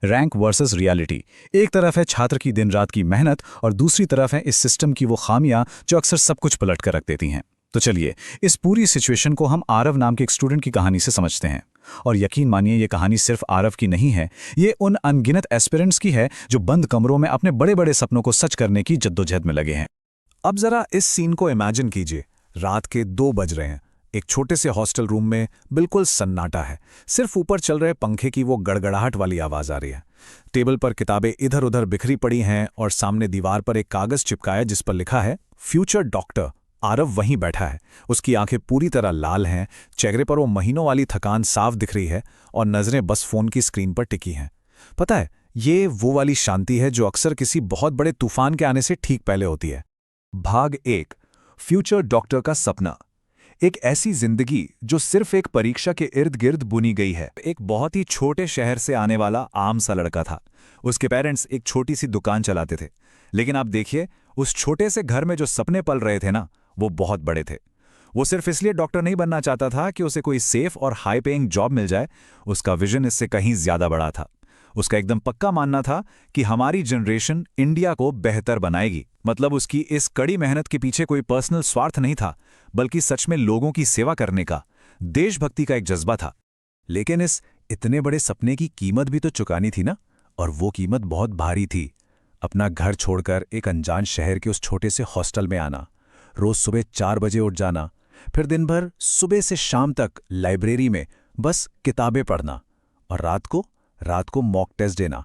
Rank versus reality. एक तरफ है छात्र की दिन रात की मेहनत और दूसरी तरफ है इस सिस्टम की वो खामियां जो अक्सर सब कुछ पलट कर रख देती हैं। तो चलिए इस पूरी सिचुएशन को हम आरव नाम के एक स्टूडेंट की कहानी से समझते हैं। और यकीन मानिए ये कहानी सिर्फ आरव की नहीं है, ये उन अनगिनत एस्पिरेंट्स की है जो बंद कमरों में अपने बड़े बड़े सपनों को सच करने की जद्दोजहद में लगे हैं। अब जरा इस सीन को इमेजिन कीजिए। रात के 2 बज रहे हैं। एक छोटे से हॉस्टल रूम में बिल्कुल सन्नाटा है। सिर्फ ऊपर चल रहे पंखे की वो गड़गड़ाहट वाली आवाज आ रही है। टेबल पर किताबें इधर उधर बिखरी पड़ी हैं और सामने दीवार पर एक कागज चिपकाया जिस पर लिखा है फ्यूचर डॉक्टर। आरव वहीं बैठा है। उसकी आंखें पूरी तरह लाल हैं, चेहरे पर वो महीनों वाली थकान साफ दिख रही है और नजरें बस फोन की स्क्रीन पर टिकी हैं। पता है, ये वो वाली शांति है जो अक्सर किसी बहुत बड़े तूफान के आने से ठीक पहले होती है। भाग 1, फ्यूचर डॉक्टर का सपना। एक ऐसी जिंदगी जो सिर्फ एक परीक्षा के इर्द गिर्द बुनी गई है। एक बहुत ही छोटे शहर से आने वाला आम सा लड़का था। उसके पेरेंट्स एक छोटी सी दुकान चलाते थे। लेकिन आप देखिए, उस छोटे से घर में जो सपने पल रहे थे ना, वो बहुत बड़े थे। वो सिर्फ इसलिए डॉक्टर नहीं बनना चाहता था कि उसे कोई सेफ और हाई पेइंग जॉब मिल जाए। उसका विजन इससे कहीं ज्यादा बड़ा था। उसका एकदम पक्का मानना था कि हमारी जनरेशन इंडिया को बेहतर बनाएगी। मतलब उसकी इस कड़ी मेहनत के पीछे कोई पर्सनल स्वार्थ नहीं था, बल्कि सच में लोगों की सेवा करने का, देशभक्ति का एक जज्बा था। लेकिन इस इतने बड़े सपने की कीमत भी तो चुकानी थी ना, और वो कीमत बहुत भारी थी। अपना घर छोड़कर एक अनजान शहर के उस छोटे से हॉस्टल में आना, रोज सुबह 4 बजे उठ जाना, फिर दिन भर सुबह से शाम तक लाइब्रेरी में बस किताबें पढ़ना, और रात को मॉक टेस्ट देना।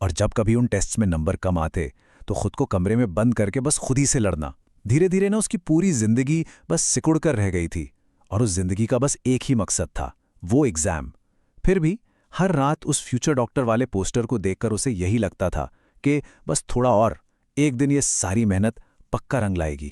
और जब कभी उन टेस्ट्स में नंबर कम आते तो खुद को कमरे में बंद करके बस खुद ही से लड़ना। धीरे धीरे ना उसकी पूरी जिंदगी बस सिकुड़ कर रह गई थी, और उस जिंदगी का बस एक ही मकसद था, वो एग्जाम। फिर भी हर रात उस फ्यूचर डॉक्टर वाले पोस्टर को देखकर उसे यही लगता था कि बस थोड़ा और, एक दिन ये सारी मेहनत पक्का रंग लाएगी।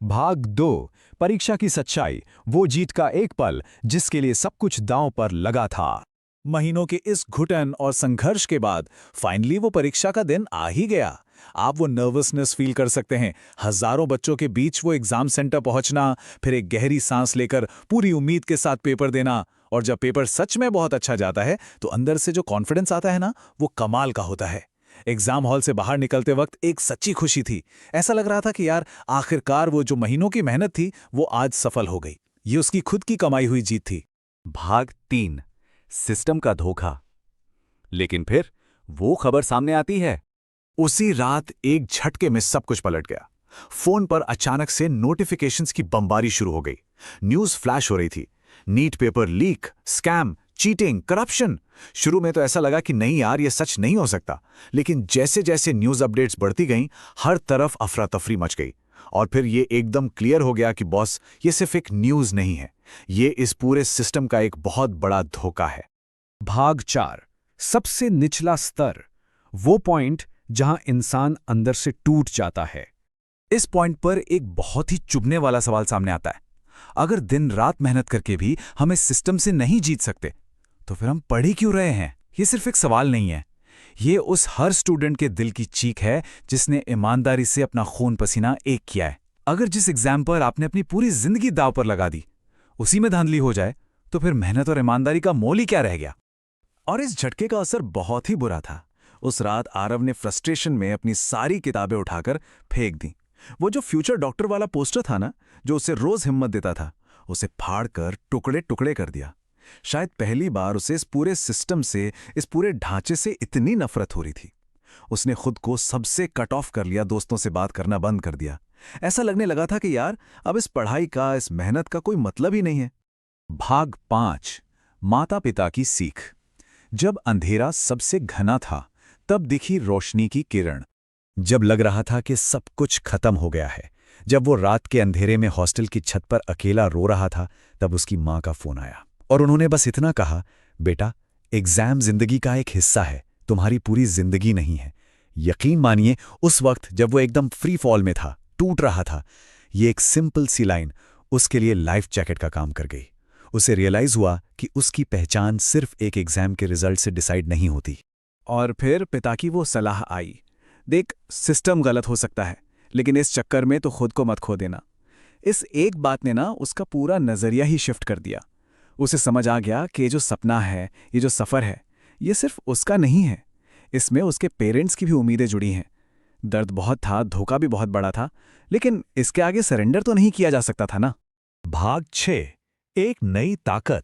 भाग 2, परीक्षा की सच्चाई, वो जीत का एक पल जिसके लिए सब कुछ दांव पर लगा था। महीनों के इस घुटन और संघर्ष के बाद फाइनली वो परीक्षा का दिन आ ही गया। आप वो नर्वसनेस फील कर सकते हैं। हजारों बच्चों के बीच वो एग्जाम सेंटर पहुंचना, फिर एक गहरी सांस लेकर पूरी उम्मीद के साथ पेपर देना, और जब पेपर सच में बहुत अच्छा जाता है तो अंदर से जो कॉन्फिडेंस आता है ना, वो कमाल का होता है। एग्जाम हॉल से बाहर निकलते वक्त एक सच्ची खुशी थी। ऐसा लग रहा था कि यार आखिरकार वो जो महीनों की मेहनत थी वो आज सफल हो गई। ये उसकी खुद की कमाई हुई जीत थी। भाग 3, सिस्टम का धोखा। लेकिन फिर वो खबर सामने आती है। उसी रात एक झटके में सब कुछ पलट गया। फोन पर अचानक से नोटिफिकेशंस की बमबारी शुरू हो गई। न्यूज फ्लैश हो रही थी। NEET paper leak, scam, cheating, corruption. शुरू में तो ऐसा लगा कि नहीं यार, ये सच नहीं हो सकता। लेकिन जैसे जैसे न्यूज अपडेट्स बढ़ती गईं, हर तरफ अफरा तफरी मच गई। और फिर ये एकदम क्लियर हो गया कि बॉस, ये सिर्फ एक न्यूज नहीं है, ये इस पूरे सिस्टम का एक बहुत बड़ा धोखा है। भाग 4, सबसे निचला स्तर, वो पॉइंट जहां इंसान अंदर से टूट जाता है। इस पॉइंट पर एक बहुत ही चुभने वाला सवाल सामने आता है। अगर दिन रात मेहनत करके भी हम इस सिस्टम से नहीं जीत सकते, तो फिर हम पढ़ ही क्यों रहे हैं? ये सिर्फ एक सवाल नहीं है, ये उस हर स्टूडेंट के दिल की चीख है जिसने ईमानदारी से अपना खून पसीना एक किया है। अगर जिस एग्जाम पर आपने अपनी पूरी जिंदगी दांव पर लगा दी, उसी में धांधली हो जाए, तो फिर मेहनत और ईमानदारी का मोल ही क्या रह गया? और इस झटके का असर बहुत ही बुरा था। उस रात आरव ने फ्रस्ट्रेशन में अपनी सारी किताबें उठाकर फेंक दी। वो जो फ्यूचर डॉक्टर वाला पोस्टर था ना, जो उसे रोज हिम्मत देता था, उसे फाड़कर टुकड़े टुकड़े कर दिया। शायद पहली बार उसे इस पूरे सिस्टम से, इस पूरे ढांचे से इतनी नफरत हो रही थी। उसने खुद को सबसे कट ऑफ कर लिया, दोस्तों से बात करना बंद कर दिया। ऐसा लगने लगा था कि यार अब इस पढ़ाई का, इस मेहनत का कोई मतलब ही नहीं है। भाग 5, माता पिता की सीख। जब अंधेरा सबसे घना था, तब दिखी रोशनी की किरण। जब लग रहा था कि सब कुछ खत्म हो गया है, जब वो रात के अंधेरे में हॉस्टल की छत पर अकेला रो रहा था, तब उसकी माँ का फोन आया और उन्होंने बस इतना कहा, बेटा, एग्जाम जिंदगी का एक हिस्सा है, तुम्हारी पूरी जिंदगी नहीं है। यकीन मानिए, उस वक्त जब वो एकदम फ्री फॉल में था, टूट रहा था, ये एक सिंपल सी लाइन उसके लिए लाइफ जैकेट का काम कर गई। उसे रियलाइज हुआ कि उसकी पहचान सिर्फ एक एग्जाम के रिजल्ट से डिसाइड नहीं होती। और फिर पिता की वो सलाह आई, देख, सिस्टम गलत हो सकता है, लेकिन इस चक्कर में तो खुद को मत खो देना। इस एक बात ने ना उसका पूरा नजरिया ही शिफ्ट कर दिया। उसे समझ आ गया कि ये जो सपना है, ये जो सफ़र है, ये सिर्फ उसका नहीं है, इसमें उसके पेरेंट्स की भी उम्मीदें जुड़ी हैं। दर्द बहुत था, धोखा भी बहुत बड़ा था, लेकिन इसके आगे सरेंडर तो नहीं किया जा सकता था ना। भाग 6, एक नई ताकत,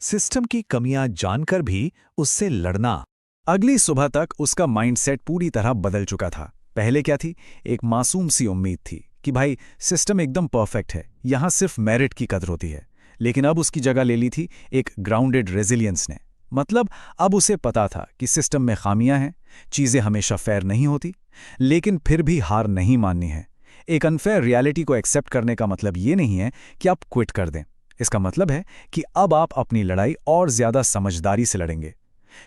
सिस्टम की कमियां जानकर भी उससे लड़ना। अगली सुबह तक उसका माइंडसेट पूरी तरह बदल चुका था। पहले क्या थी? एक मासूम सी उम्मीद थी कि भाई सिस्टम एकदम परफेक्ट है, यहां सिर्फ मेरिट की कदर होती है। लेकिन अब उसकी जगह ले ली थी एक ग्राउंडेड रेजिलियंस ने। मतलब अब उसे पता था कि सिस्टम में खामियां हैं, चीजें हमेशा फेयर नहीं होती, लेकिन फिर भी हार नहीं माननी है। एक अनफेयर रियलिटी को एक्सेप्ट करने का मतलब ये नहीं है कि आप क्विट कर दें। इसका मतलब है कि अब आप अपनी लड़ाई और ज्यादा समझदारी से लड़ेंगे।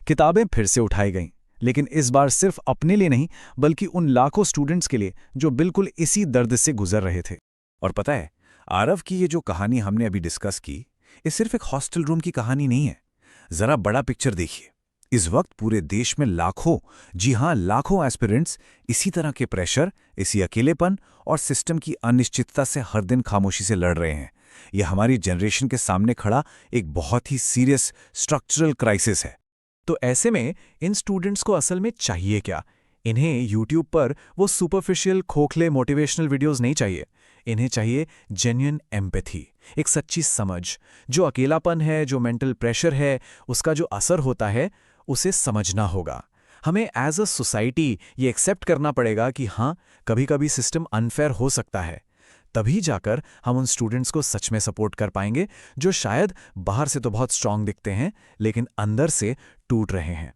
किताबें फिर से उठाई गईं, लेकिन इस बार सिर्फ अपने लिए नहीं, बल्कि उन लाखों स्टूडेंट्स के लिए जो बिल्कुल इसी दर्द से गुजर रहे थे। और पता है, आरव की ये जो कहानी हमने अभी डिस्कस की, ये सिर्फ एक हॉस्टल रूम की कहानी नहीं है। जरा बड़ा पिक्चर देखिए। इस वक्त पूरे देश में लाखों, जी हां लाखों एस्पिरेंट्स इसी तरह के प्रेशर, इसी अकेलेपन और सिस्टम की अनिश्चितता से हर दिन खामोशी से लड़ रहे हैं। यह हमारी जनरेशन के सामने खड़ा एक बहुत ही सीरियस स्ट्रक्चरल क्राइसिस है। तो ऐसे में इन स्टूडेंट्स को असल में चाहिए क्या? इन्हें यूट्यूब पर वो सुपरफिशियल खोखले मोटिवेशनल वीडियोस नहीं चाहिए। इन्हें चाहिए जेन्युइन एम्पैथी, एक सच्ची समझ। जो अकेलापन है, जो मेंटल प्रेशर है, उसका जो असर होता है, उसे समझना होगा। हमें एज अ सोसाइटी ये एक्सेप्ट करना पड़ेगा कि हाँ, कभी-कभी सिस्टम अनफेयर हो सकता है। तभी जाकर हम उन स्टूडेंट्स को सच में सपोर्ट कर पाएंगे जो शायद बाहर से तो बहुत स्ट्रांग दिखते हैं, लेकिन अंदर से टूट रहे हैं।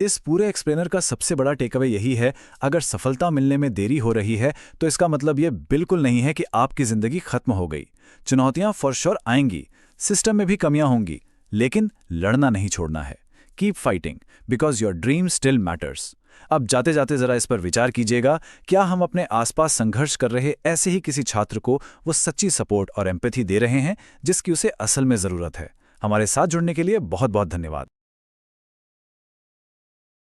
इस पूरे एक्सप्लेनर का सबसे बड़ा टेकअवे यही है, अगर सफलता मिलने में देरी हो रही है तो इसका मतलब ये बिल्कुल नहीं है कि आपकी जिंदगी खत्म हो गई। चुनौतियां फॉर श्योर आएंगी, सिस्टम में भी कमियां होंगी, लेकिन लड़ना नहीं छोड़ना है। Keep fighting because your dream still matters. अब जाते जाते जरा इस पर विचार कीजिएगा, क्या हम अपने आसपास संघर्ष कर रहे ऐसे ही किसी छात्र को वो सच्ची सपोर्ट और एम्पैथी दे रहे हैं जिसकी उसे असल में जरूरत है? हमारे साथ जुड़ने के लिए बहुत बहुत धन्यवाद।